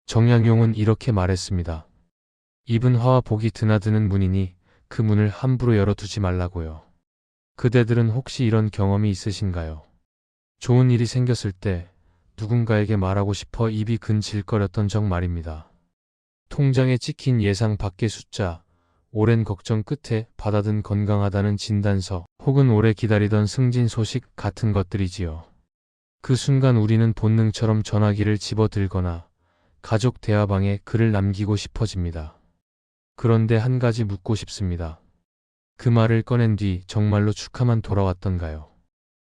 정약용은 이렇게 말했습니다. 입은 화와 복이 드나드는 문이니 그 문을 함부로 열어두지 말라고요. 그대들은 혹시 이런 경험이 있으신가요? 좋은 일이 생겼을 때 누군가에게 말하고 싶어 입이 근질거렸던 적 말입니다. 통장에 찍힌 예상 밖의 숫자, 오랜 걱정 끝에 받아든 건강하다는 진단서, 혹은 오래 기다리던 승진 소식 같은 것들이지요. 그 순간 우리는 본능처럼 전화기를 집어들거나 가족 대화방에 글을 남기고 싶어집니다. 그런데 한 가지 묻고 싶습니다. 그 말을 꺼낸 뒤 정말로 축하만 돌아왔던가요?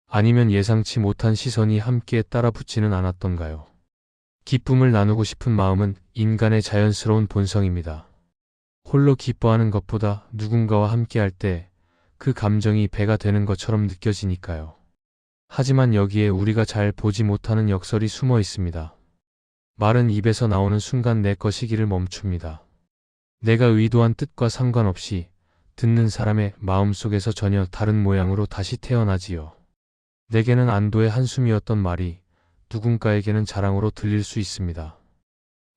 아니면 예상치 못한 시선이 함께 따라붙지는 않았던가요? 기쁨을 나누고 싶은 마음은 인간의 자연스러운 본성입니다. 홀로 기뻐하는 것보다 누군가와 함께할 때 그 감정이 배가 되는 것처럼 느껴지니까요. 하지만 여기에 우리가 잘 보지 못하는 역설이 숨어 있습니다. 말은 입에서 나오는 순간 내 것이기를 멈춥니다. 내가 의도한 뜻과 상관없이 듣는 사람의 마음속에서 전혀 다른 모양으로 다시 태어나지요. 내게는 안도의 한숨이었던 말이 누군가에게는 자랑으로 들릴 수 있습니다.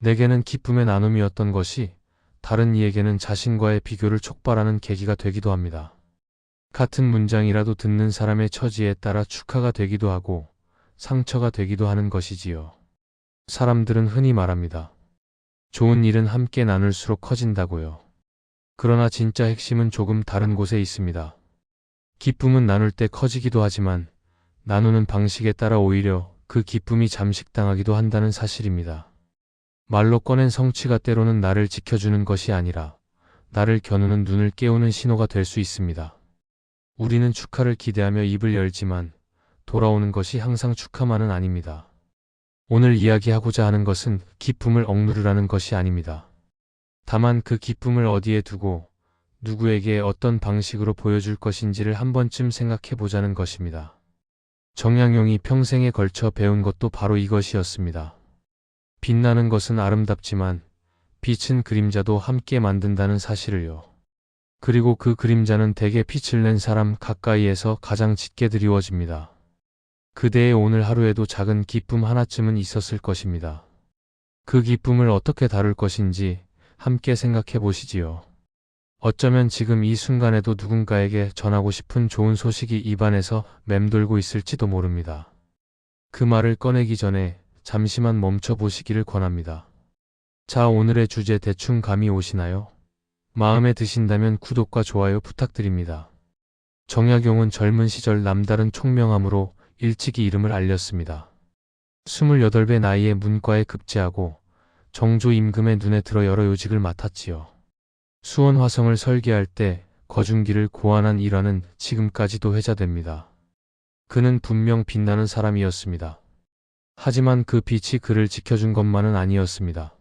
내게는 기쁨의 나눔이었던 것이 다른 이에게는 자신과의 비교를 촉발하는 계기가 되기도 합니다. 같은 문장이라도 듣는 사람의 처지에 따라 축하가 되기도 하고 상처가 되기도 하는 것이지요. 사람들은 흔히 말합니다. 좋은 일은 함께 나눌수록 커진다고요. 그러나 진짜 핵심은 조금 다른 곳에 있습니다. 기쁨은 나눌 때 커지기도 하지만 나누는 방식에 따라 오히려 그 기쁨이 잠식당하기도 한다는 사실입니다. 말로 꺼낸 성취가 때로는 나를 지켜주는 것이 아니라 나를 겨누는 눈을 깨우는 신호가 될 수 있습니다. 우리는 축하를 기대하며 입을 열지만 돌아오는 것이 항상 축하만은 아닙니다. 오늘 이야기하고자 하는 것은 기쁨을 억누르라는 것이 아닙니다. 다만 그 기쁨을 어디에 두고 누구에게 어떤 방식으로 보여줄 것인지를 한 번쯤 생각해 보자는 것입니다. 정약용이 평생에 걸쳐 배운 것도 바로 이것이었습니다. 빛나는 것은 아름답지만 빛은 그림자도 함께 만든다는 사실을요. 그리고 그 그림자는 대개 빛을 낸 사람 가까이에서 가장 짙게 드리워집니다. 그대의 오늘 하루에도 작은 기쁨 하나쯤은 있었을 것입니다. 그 기쁨을 어떻게 다룰 것인지 함께 생각해 보시지요. 어쩌면 지금 이 순간에도 누군가에게 전하고 싶은 좋은 소식이 입안에서 맴돌고 있을지도 모릅니다. 그 말을 꺼내기 전에 잠시만 멈춰 보시기를 권합니다. 자, 오늘의 주제 대충 감이 오시나요? 마음에 드신다면 구독과 좋아요 부탁드립니다. 정약용은 젊은 시절 남다른 총명함으로 일찍이 이름을 알렸습니다. 28배 나이에 문과에 급제하고 정조 임금의 눈에 들어 여러 요직을 맡았지요. 수원 화성을 설계할 때 거중기를 고안한 일화는 지금까지도 회자됩니다. 그는 분명 빛나는 사람이었습니다. 하지만 그 빛이 그를 지켜준 것만은 아니었습니다.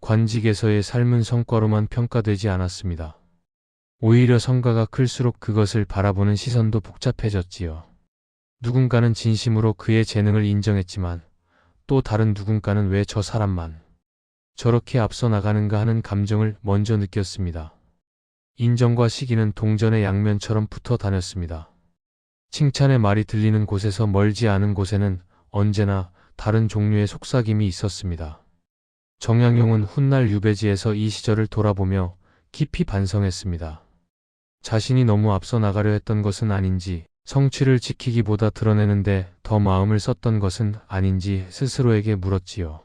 관직에서의 삶은 성과로만 평가되지 않았습니다. 오히려 성과가 클수록 그것을 바라보는 시선도 복잡해졌지요. 누군가는 진심으로 그의 재능을 인정했지만 또 다른 누군가는 왜 저 사람만 저렇게 앞서 나가는가 하는 감정을 먼저 느꼈습니다. 인정과 시기는 동전의 양면처럼 붙어 다녔습니다. 칭찬의 말이 들리는 곳에서 멀지 않은 곳에는 언제나 다른 종류의 속삭임이 있었습니다. 정약용은 훗날 유배지에서 이 시절을 돌아보며 깊이 반성했습니다. 자신이 너무 앞서 나가려 했던 것은 아닌지, 성취를 지키기보다 드러내는데 더 마음을 썼던 것은 아닌지 스스로에게 물었지요.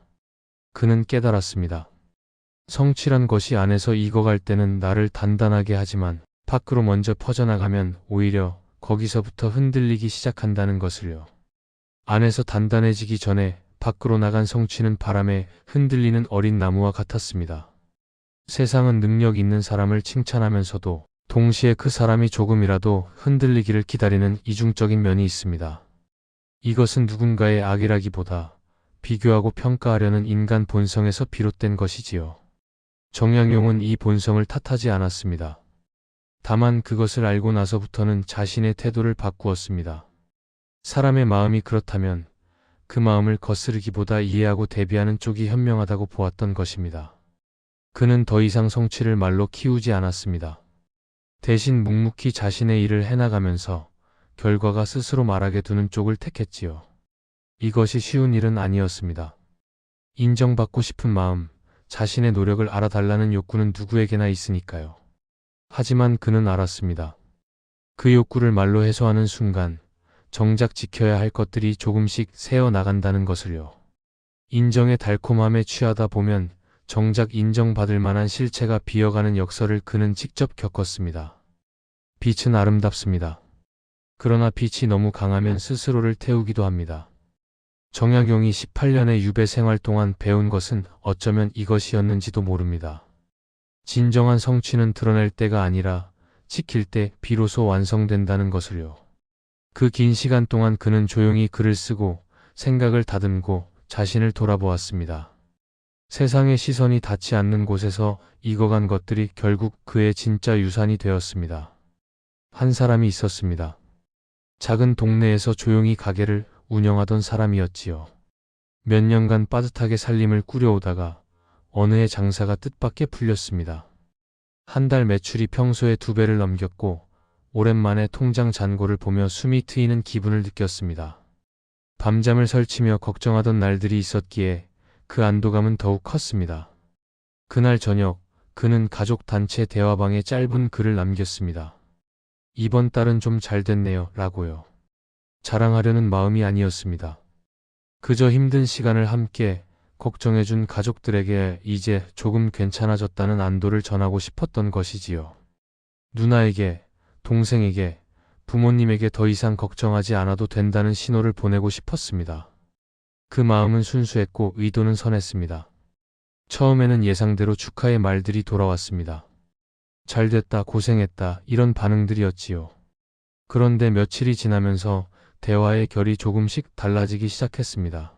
그는 깨달았습니다. 성취란 것이 안에서 익어갈 때는 나를 단단하게 하지만 밖으로 먼저 퍼져나가면 오히려 거기서부터 흔들리기 시작한다는 것을요. 안에서 단단해지기 전에 밖으로 나간 성취는 바람에 흔들리는 어린 나무와 같았습니다. 세상은 능력 있는 사람을 칭찬하면서도 동시에 그 사람이 조금이라도 흔들리기를 기다리는 이중적인 면이 있습니다. 이것은 누군가의 악이라기보다 비교하고 평가하려는 인간 본성에서 비롯된 것이지요. 정약용은 이 본성을 탓하지 않았습니다. 다만 그것을 알고 나서부터는 자신의 태도를 바꾸었습니다. 사람의 마음이 그렇다면 그 마음을 거스르기보다 이해하고 대비하는 쪽이 현명하다고 보았던 것입니다. 그는 더 이상 성취를 말로 키우지 않았습니다. 대신 묵묵히 자신의 일을 해나가면서 결과가 스스로 말하게 두는 쪽을 택했지요. 이것이 쉬운 일은 아니었습니다. 인정받고 싶은 마음, 자신의 노력을 알아달라는 욕구는 누구에게나 있으니까요. 하지만 그는 알았습니다. 그 욕구를 말로 해소하는 순간 정작 지켜야 할 것들이 조금씩 새어 나간다는 것을요. 인정의 달콤함에 취하다 보면 정작 인정받을 만한 실체가 비어가는 역설을 그는 직접 겪었습니다. 빛은 아름답습니다. 그러나 빛이 너무 강하면 스스로를 태우기도 합니다. 정약용이 18년의 유배 생활 동안 배운 것은 어쩌면 이것이었는지도 모릅니다. 진정한 성취는 드러낼 때가 아니라 지킬 때 비로소 완성된다는 것을요. 그 긴 시간 동안 그는 조용히 글을 쓰고 생각을 다듬고 자신을 돌아보았습니다. 세상의 시선이 닿지 않는 곳에서 익어간 것들이 결국 그의 진짜 유산이 되었습니다. 한 사람이 있었습니다. 작은 동네에서 조용히 가게를 운영하던 사람이었지요. 몇 년간 빠듯하게 살림을 꾸려오다가 어느 해 장사가 뜻밖의 풀렸습니다. 한 달 매출이 평소의 2배를 넘겼고 오랜만에 통장 잔고를 보며 숨이 트이는 기분을 느꼈습니다. 밤잠을 설치며 걱정하던 날들이 있었기에 그 안도감은 더욱 컸습니다. 그날 저녁 그는 가족 단체 대화방에 짧은 글을 남겼습니다. 이번 달은 좀 잘 됐네요 라고요. 자랑하려는 마음이 아니었습니다. 그저 힘든 시간을 함께 걱정해준 가족들에게 이제 조금 괜찮아졌다는 안도를 전하고 싶었던 것이지요. 누나에게, 동생에게, 부모님에게 더 이상 걱정하지 않아도 된다는 신호를 보내고 싶었습니다. 그 마음은 순수했고 의도는 선했습니다. 처음에는 예상대로 축하의 말들이 돌아왔습니다. 잘됐다, 고생했다 이런 반응들이었지요. 그런데 며칠이 지나면서 대화의 결이 조금씩 달라지기 시작했습니다.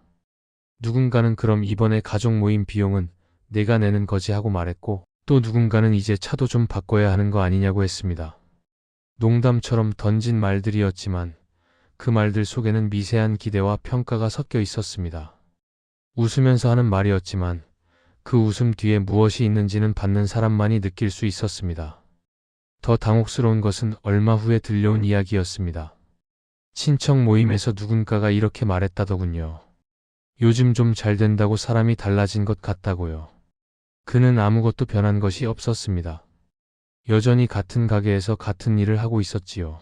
누군가는 그럼 이번에 가족 모임 비용은 내가 내는 거지 하고 말했고 또 누군가는 이제 차도 좀 바꿔야 하는 거 아니냐고 했습니다. 농담처럼 던진 말들이었지만 그 말들 속에는 미세한 기대와 평가가 섞여 있었습니다. 웃으면서 하는 말이었지만 그 웃음 뒤에 무엇이 있는지는 받는 사람만이 느낄 수 있었습니다. 더 당혹스러운 것은 얼마 후에 들려온 이야기였습니다. 친척 모임에서 누군가가 이렇게 말했다더군요. 요즘 좀 잘 된다고 사람이 달라진 것 같다고요. 그는 아무것도 변한 것이 없었습니다. 여전히 같은 가게에서 같은 일을 하고 있었지요.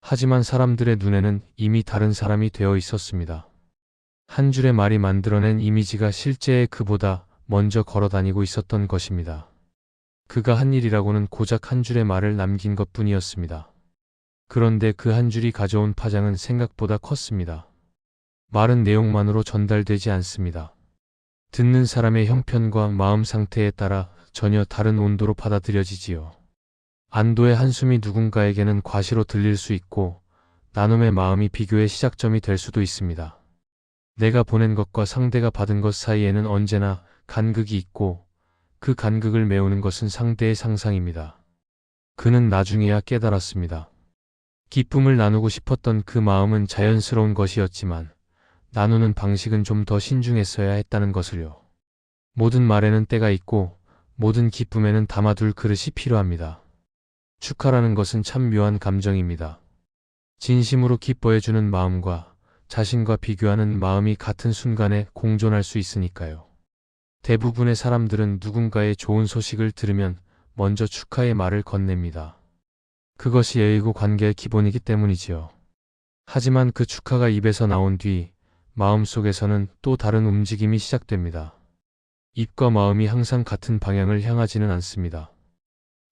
하지만 사람들의 눈에는 이미 다른 사람이 되어 있었습니다. 한 줄의 말이 만들어낸 이미지가 실제의 그보다 먼저 걸어다니고 있었던 것입니다. 그가 한 일이라고는 고작 한 줄의 말을 남긴 것뿐이었습니다. 그런데 그 한 줄이 가져온 파장은 생각보다 컸습니다. 말은 내용만으로 전달되지 않습니다. 듣는 사람의 형편과 마음 상태에 따라 전혀 다른 온도로 받아들여지지요. 안도의 한숨이 누군가에게는 과시로 들릴 수 있고 나눔의 마음이 비교의 시작점이 될 수도 있습니다. 내가 보낸 것과 상대가 받은 것 사이에는 언제나 간극이 있고 그 간극을 메우는 것은 상대의 상상입니다. 그는 나중에야 깨달았습니다. 기쁨을 나누고 싶었던 그 마음은 자연스러운 것이었지만 나누는 방식은 좀 더 신중했어야 했다는 것을요. 모든 말에는 때가 있고 모든 기쁨에는 담아둘 그릇이 필요합니다. 축하라는 것은 참 묘한 감정입니다. 진심으로 기뻐해주는 마음과 자신과 비교하는 마음이 같은 순간에 공존할 수 있으니까요. 대부분의 사람들은 누군가의 좋은 소식을 들으면 먼저 축하의 말을 건넵니다. 그것이 예의고 관계의 기본이기 때문이지요. 하지만 그 축하가 입에서 나온 뒤 마음속에서는 또 다른 움직임이 시작됩니다. 입과 마음이 항상 같은 방향을 향하지는 않습니다.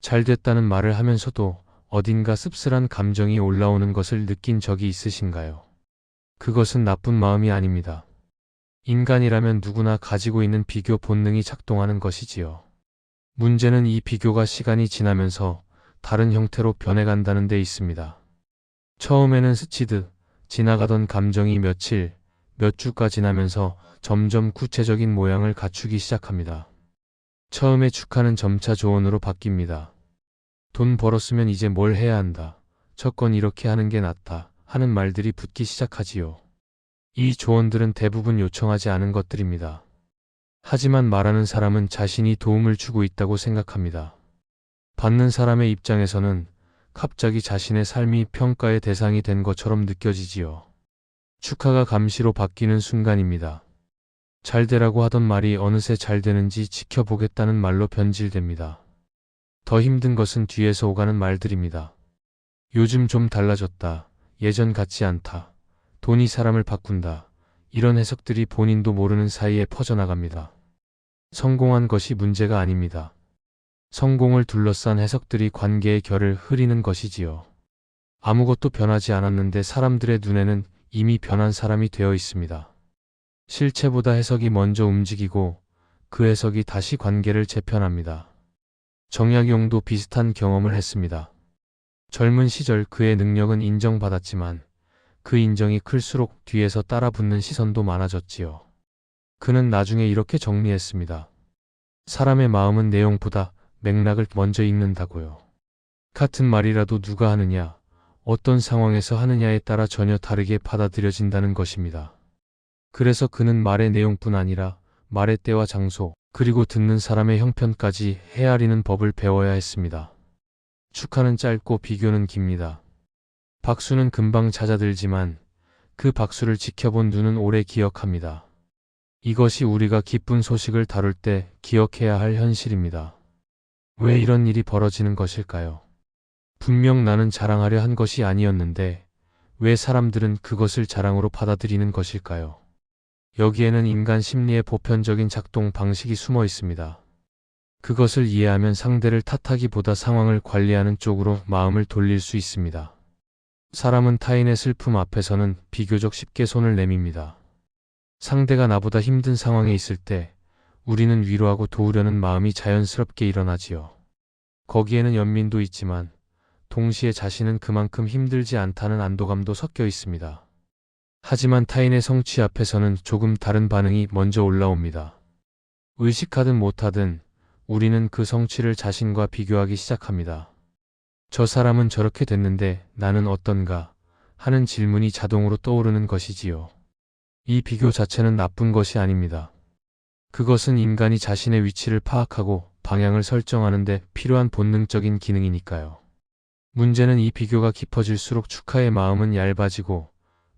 잘 됐다는 말을 하면서도 어딘가 씁쓸한 감정이 올라오는 것을 느낀 적이 있으신가요? 그것은 나쁜 마음이 아닙니다. 인간이라면 누구나 가지고 있는 비교 본능이 작동하는 것이지요. 문제는 이 비교가 시간이 지나면서 다른 형태로 변해간다는 데 있습니다. 처음에는 스치듯 지나가던 감정이 며칠, 몇 주가 지나면서 점점 구체적인 모양을 갖추기 시작합니다. 처음에 축하는 점차 조언으로 바뀝니다. 돈 벌었으면 이제 뭘 해야 한다. 저건 이렇게 하는 게 낫다. 하는 말들이 붙기 시작하지요. 이 조언들은 대부분 요청하지 않은 것들입니다. 하지만 말하는 사람은 자신이 도움을 주고 있다고 생각합니다. 받는 사람의 입장에서는 갑자기 자신의 삶이 평가의 대상이 된 것처럼 느껴지지요. 축하가 감시로 바뀌는 순간입니다. 잘 되라고 하던 말이 어느새 잘 되는지 지켜보겠다는 말로 변질됩니다. 더 힘든 것은 뒤에서 오가는 말들입니다. 요즘 좀 달라졌다. 예전 같지 않다. 돈이 사람을 바꾼다. 이런 해석들이 본인도 모르는 사이에 퍼져나갑니다. 성공한 것이 문제가 아닙니다. 성공을 둘러싼 해석들이 관계의 결을 흐리는 것이지요. 아무것도 변하지 않았는데 사람들의 눈에는 이미 변한 사람이 되어 있습니다. 실체보다 해석이 먼저 움직이고 그 해석이 다시 관계를 재편합니다. 정약용도 비슷한 경험을 했습니다. 젊은 시절 그의 능력은 인정받았지만 그 인정이 클수록 뒤에서 따라붙는 시선도 많아졌지요. 그는 나중에 이렇게 정리했습니다. 사람의 마음은 내용보다 맥락을 먼저 읽는다고요. 같은 말이라도 누가 하느냐, 어떤 상황에서 하느냐에 따라 전혀 다르게 받아들여진다는 것입니다. 그래서 그는 말의 내용뿐 아니라 말의 때와 장소, 그리고 듣는 사람의 형편까지 헤아리는 법을 배워야 했습니다. 축하는 짧고 비교는 깁니다. 박수는 금방 잦아들지만 그 박수를 지켜본 눈은 오래 기억합니다. 이것이 우리가 기쁜 소식을 다룰 때 기억해야 할 현실입니다. 왜 이런 일이 벌어지는 것일까요? 분명 나는 자랑하려 한 것이 아니었는데 왜 사람들은 그것을 자랑으로 받아들이는 것일까요? 여기에는 인간 심리의 보편적인 작동 방식이 숨어 있습니다. 그것을 이해하면 상대를 탓하기보다 상황을 관리하는 쪽으로 마음을 돌릴 수 있습니다. 사람은 타인의 슬픔 앞에서는 비교적 쉽게 손을 내밉니다. 상대가 나보다 힘든 상황에 있을 때 우리는 위로하고 도우려는 마음이 자연스럽게 일어나지요. 거기에는 연민도 있지만 동시에 자신은 그만큼 힘들지 않다는 안도감도 섞여 있습니다. 하지만 타인의 성취 앞에서는 조금 다른 반응이 먼저 올라옵니다. 의식하든 못하든 우리는 그 성취를 자신과 비교하기 시작합니다. 저 사람은 저렇게 됐는데 나는 어떤가 하는 질문이 자동으로 떠오르는 것이지요. 이 비교 자체는 나쁜 것이 아닙니다. 그것은 인간이 자신의 위치를 파악하고 방향을 설정하는 데 필요한 본능적인 기능이니까요. 문제는 이 비교가 깊어질수록 축하의 마음은 얇아지고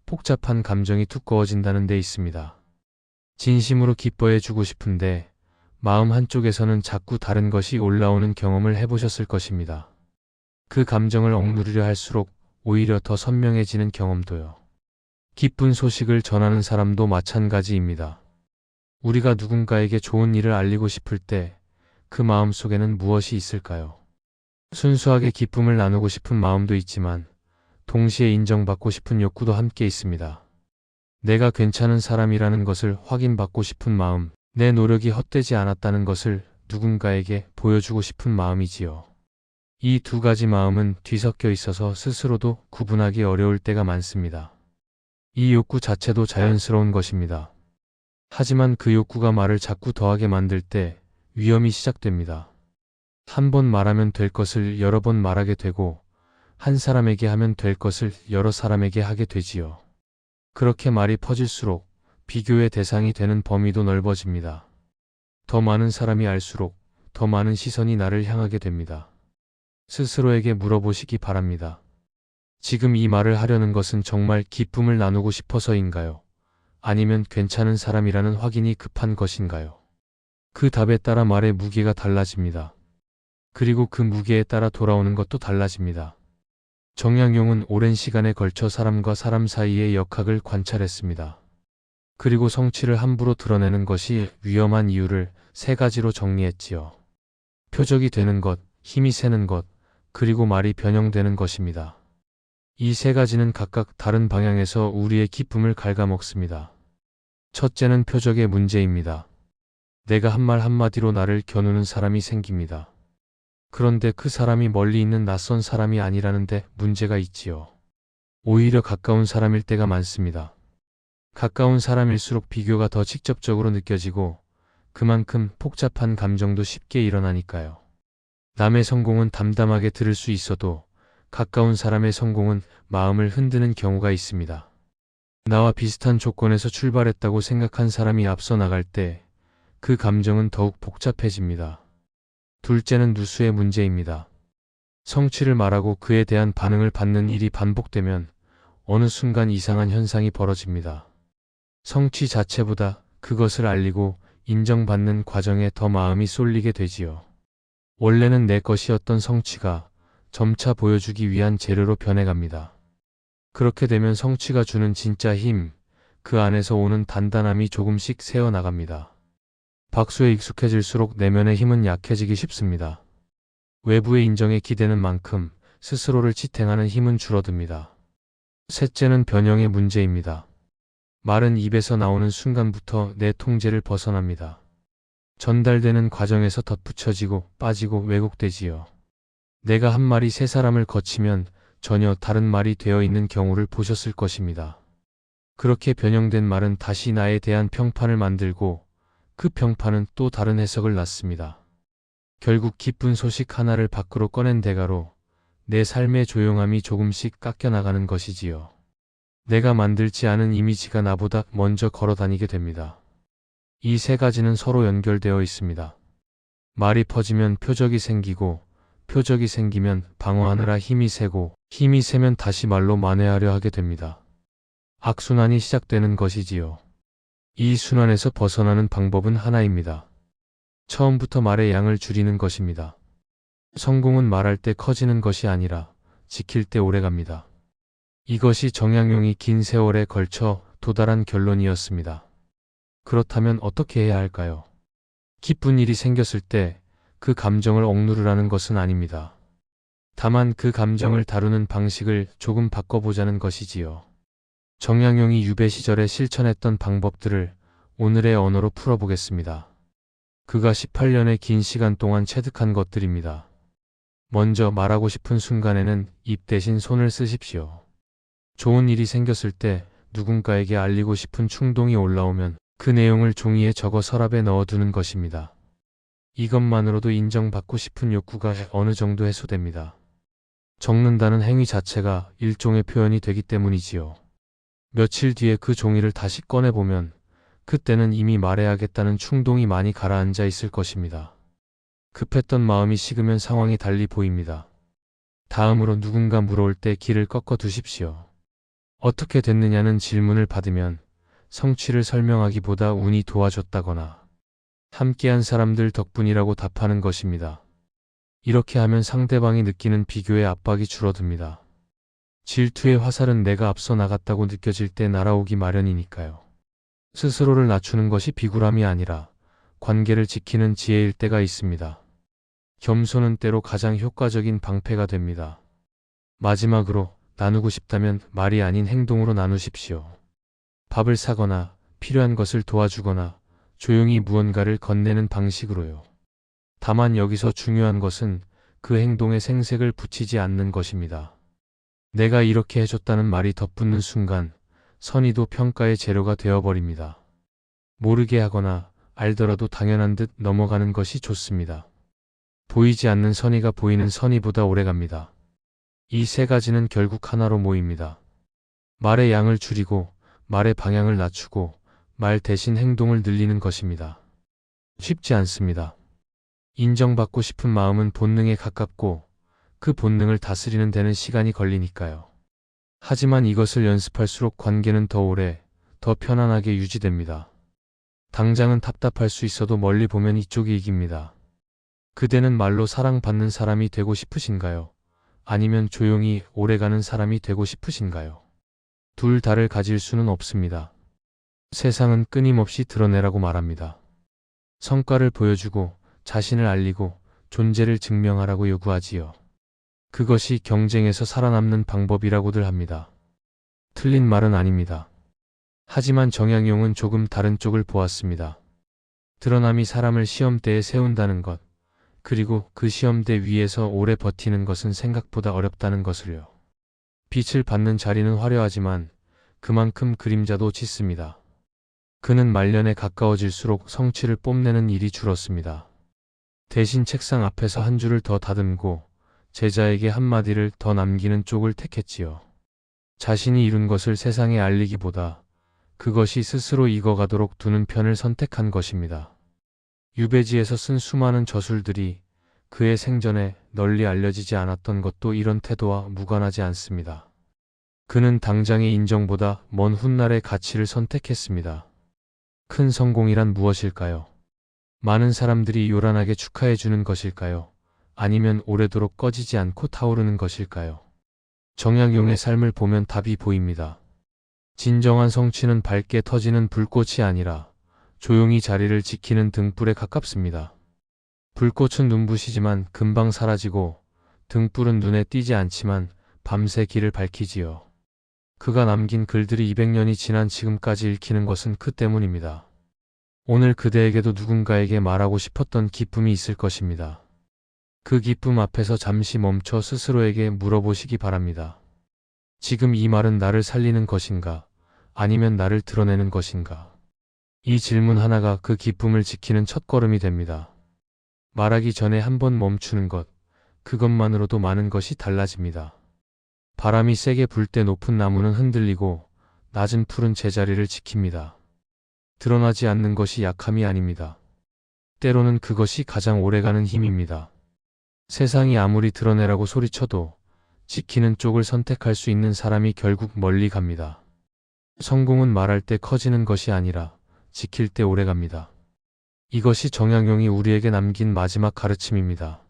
복잡한 감정이 두꺼워진다는 데 있습니다. 진심으로 기뻐해주고 싶은데 마음 한쪽에서는 자꾸 다른 것이 올라오는 경험을 해보셨을 것입니다. 그 감정을 억누르려 할수록 오히려 더 선명해지는 경험도요. 기쁜 소식을 전하는 사람도 마찬가지입니다. 우리가 누군가에게 좋은 일을 알리고 싶을 때 그 마음 속에는 무엇이 있을까요? 순수하게 기쁨을 나누고 싶은 마음도 있지만 동시에 인정받고 싶은 욕구도 함께 있습니다. 내가 괜찮은 사람이라는 것을 확인받고 싶은 마음, 내 노력이 헛되지 않았다는 것을 누군가에게 보여주고 싶은 마음이지요. 이 두 가지 마음은 뒤섞여 있어서 스스로도 구분하기 어려울 때가 많습니다. 이 욕구 자체도 자연스러운 것입니다. 하지만 그 욕구가 말을 자꾸 더하게 만들 때 위험이 시작됩니다. 한 번 말하면 될 것을 여러 번 말하게 되고 한 사람에게 하면 될 것을 여러 사람에게 하게 되지요. 그렇게 말이 퍼질수록 비교의 대상이 되는 범위도 넓어집니다. 더 많은 사람이 알수록 더 많은 시선이 나를 향하게 됩니다. 스스로에게 물어보시기 바랍니다. 지금 이 말을 하려는 것은 정말 기쁨을 나누고 싶어서인가요? 아니면 괜찮은 사람이라는 확인이 급한 것인가요? 그 답에 따라 말의 무게가 달라집니다. 그리고 그 무게에 따라 돌아오는 것도 달라집니다. 정약용은 오랜 시간에 걸쳐 사람과 사람 사이의 역학을 관찰했습니다. 그리고 성취를 함부로 드러내는 것이 위험한 이유를 세 가지로 정리했지요. 표적이 되는 것, 힘이 새는 것, 그리고 말이 변형되는 것입니다. 이 세 가지는 각각 다른 방향에서 우리의 기쁨을 갉아먹습니다. 첫째는 표적의 문제입니다. 내가 한 말 한마디로 나를 겨누는 사람이 생깁니다. 그런데 그 사람이 멀리 있는 낯선 사람이 아니라는데 문제가 있지요. 오히려 가까운 사람일 때가 많습니다. 가까운 사람일수록 비교가 더 직접적으로 느껴지고 그만큼 복잡한 감정도 쉽게 일어나니까요. 남의 성공은 담담하게 들을 수 있어도 가까운 사람의 성공은 마음을 흔드는 경우가 있습니다. 나와 비슷한 조건에서 출발했다고 생각한 사람이 앞서 나갈 때 그 감정은 더욱 복잡해집니다. 둘째는 누수의 문제입니다. 성취를 말하고 그에 대한 반응을 받는 일이 반복되면 어느 순간 이상한 현상이 벌어집니다. 성취 자체보다 그것을 알리고 인정받는 과정에 더 마음이 쏠리게 되지요. 원래는 내 것이었던 성취가 점차 보여주기 위한 재료로 변해갑니다. 그렇게 되면 성취가 주는 진짜 힘, 그 안에서 오는 단단함이 조금씩 새어나갑니다. 박수에 익숙해질수록 내면의 힘은 약해지기 쉽습니다. 외부의 인정에 기대는 만큼 스스로를 지탱하는 힘은 줄어듭니다. 셋째는 변형의 문제입니다. 말은 입에서 나오는 순간부터 내 통제를 벗어납니다. 전달되는 과정에서 덧붙여지고 빠지고 왜곡되지요. 내가 한 말이 세 사람을 거치면 전혀 다른 말이 되어 있는 경우를 보셨을 것입니다. 그렇게 변형된 말은 다시 나에 대한 평판을 만들고 그 평판은 또 다른 해석을 낳습니다. 결국 기쁜 소식 하나를 밖으로 꺼낸 대가로 내 삶의 조용함이 조금씩 깎여나가는 것이지요. 내가 만들지 않은 이미지가 나보다 먼저 걸어 다니게 됩니다. 이 세 가지는 서로 연결되어 있습니다. 말이 퍼지면 표적이 생기고, 표적이 생기면 방어하느라 힘이 세고, 힘이 세면 다시 말로 만회하려 하게 됩니다. 악순환이 시작되는 것이지요. 이 순환에서 벗어나는 방법은 하나입니다. 처음부터 말의 양을 줄이는 것입니다. 성공은 말할 때 커지는 것이 아니라 지킬 때 오래갑니다. 이것이 정약용이 긴 세월에 걸쳐 도달한 결론이었습니다. 그렇다면 어떻게 해야 할까요? 기쁜 일이 생겼을 때 그 감정을 억누르라는 것은 아닙니다. 다만 그 감정을 다루는 방식을 조금 바꿔보자는 것이지요. 정약용이 유배 시절에 실천했던 방법들을 오늘의 언어로 풀어보겠습니다. 그가 18년의 긴 시간 동안 체득한 것들입니다. 먼저 말하고 싶은 순간에는 입 대신 손을 쓰십시오. 좋은 일이 생겼을 때 누군가에게 알리고 싶은 충동이 올라오면 그 내용을 종이에 적어 서랍에 넣어두는 것입니다. 이것만으로도 인정받고 싶은 욕구가 어느 정도 해소됩니다. 적는다는 행위 자체가 일종의 표현이 되기 때문이지요. 며칠 뒤에 그 종이를 다시 꺼내보면 그때는 이미 말해야겠다는 충동이 많이 가라앉아 있을 것입니다. 급했던 마음이 식으면 상황이 달리 보입니다. 다음으로 누군가 물어올 때 길을 꺾어 두십시오. 어떻게 됐느냐는 질문을 받으면 성취를 설명하기보다 운이 도와줬다거나 함께한 사람들 덕분이라고 답하는 것입니다. 이렇게 하면 상대방이 느끼는 비교의 압박이 줄어듭니다. 질투의 화살은 내가 앞서 나갔다고 느껴질 때 날아오기 마련이니까요. 스스로를 낮추는 것이 비굴함이 아니라 관계를 지키는 지혜일 때가 있습니다. 겸손은 때로 가장 효과적인 방패가 됩니다. 마지막으로 나누고 싶다면 말이 아닌 행동으로 나누십시오. 밥을 사거나 필요한 것을 도와주거나 조용히 무언가를 건네는 방식으로요. 다만 여기서 중요한 것은 그 행동에 생색을 붙이지 않는 것입니다. 내가 이렇게 해줬다는 말이 덧붙는 순간 선의도 평가의 재료가 되어버립니다. 모르게 하거나 알더라도 당연한 듯 넘어가는 것이 좋습니다. 보이지 않는 선의가 보이는 선의보다 오래갑니다. 이 세 가지는 결국 하나로 모입니다. 말의 양을 줄이고 말의 방향을 낮추고 말 대신 행동을 늘리는 것입니다. 쉽지 않습니다. 인정받고 싶은 마음은 본능에 가깝고 그 본능을 다스리는 데는 시간이 걸리니까요. 하지만 이것을 연습할수록 관계는 더 오래, 더 편안하게 유지됩니다. 당장은 답답할 수 있어도 멀리 보면 이쪽이 이깁니다. 그대는 말로 사랑받는 사람이 되고 싶으신가요? 아니면 조용히 오래가는 사람이 되고 싶으신가요? 둘 다를 가질 수는 없습니다. 세상은 끊임없이 드러내라고 말합니다. 성과를 보여주고 자신을 알리고 존재를 증명하라고 요구하지요. 그것이 경쟁에서 살아남는 방법이라고들 합니다. 틀린 말은 아닙니다. 하지만 정약용은 조금 다른 쪽을 보았습니다. 드러남이 사람을 시험대에 세운다는 것, 그리고 그 시험대 위에서 오래 버티는 것은 생각보다 어렵다는 것을요. 빛을 받는 자리는 화려하지만 그만큼 그림자도 짙습니다. 그는 말년에 가까워질수록 성취를 뽐내는 일이 줄었습니다. 대신 책상 앞에서 한 줄을 더 다듬고 제자에게 한마디를 더 남기는 쪽을 택했지요. 자신이 이룬 것을 세상에 알리기보다 그것이 스스로 익어가도록 두는 편을 선택한 것입니다. 유배지에서 쓴 수많은 저술들이 그의 생전에 널리 알려지지 않았던 것도 이런 태도와 무관하지 않습니다. 그는 당장의 인정보다 먼 훗날의 가치를 선택했습니다. 큰 성공이란 무엇일까요? 많은 사람들이 요란하게 축하해 주는 것일까요? 아니면 오래도록 꺼지지 않고 타오르는 것일까요? 정약용의 삶을 보면 답이 보입니다. 진정한 성취는 밝게 터지는 불꽃이 아니라 조용히 자리를 지키는 등불에 가깝습니다. 불꽃은 눈부시지만 금방 사라지고 등불은 눈에 띄지 않지만 밤새 길을 밝히지요. 그가 남긴 글들이 200년이 지난 지금까지 읽히는 것은 그 때문입니다. 오늘 그대에게도 누군가에게 말하고 싶었던 기쁨이 있을 것입니다. 그 기쁨 앞에서 잠시 멈춰 스스로에게 물어보시기 바랍니다. 지금 이 말은 나를 살리는 것인가? 아니면 나를 드러내는 것인가? 이 질문 하나가 그 기쁨을 지키는 첫걸음이 됩니다. 말하기 전에 한번 멈추는 것, 그것만으로도 많은 것이 달라집니다. 바람이 세게 불 때 높은 나무는 흔들리고 낮은 풀은 제자리를 지킵니다. 드러나지 않는 것이 약함이 아닙니다. 때로는 그것이 가장 오래가는 힘입니다. 세상이 아무리 드러내라고 소리쳐도 지키는 쪽을 선택할 수 있는 사람이 결국 멀리 갑니다. 성공은 말할 때 커지는 것이 아니라 지킬 때 오래갑니다. 이것이 정약용이 우리에게 남긴 마지막 가르침입니다.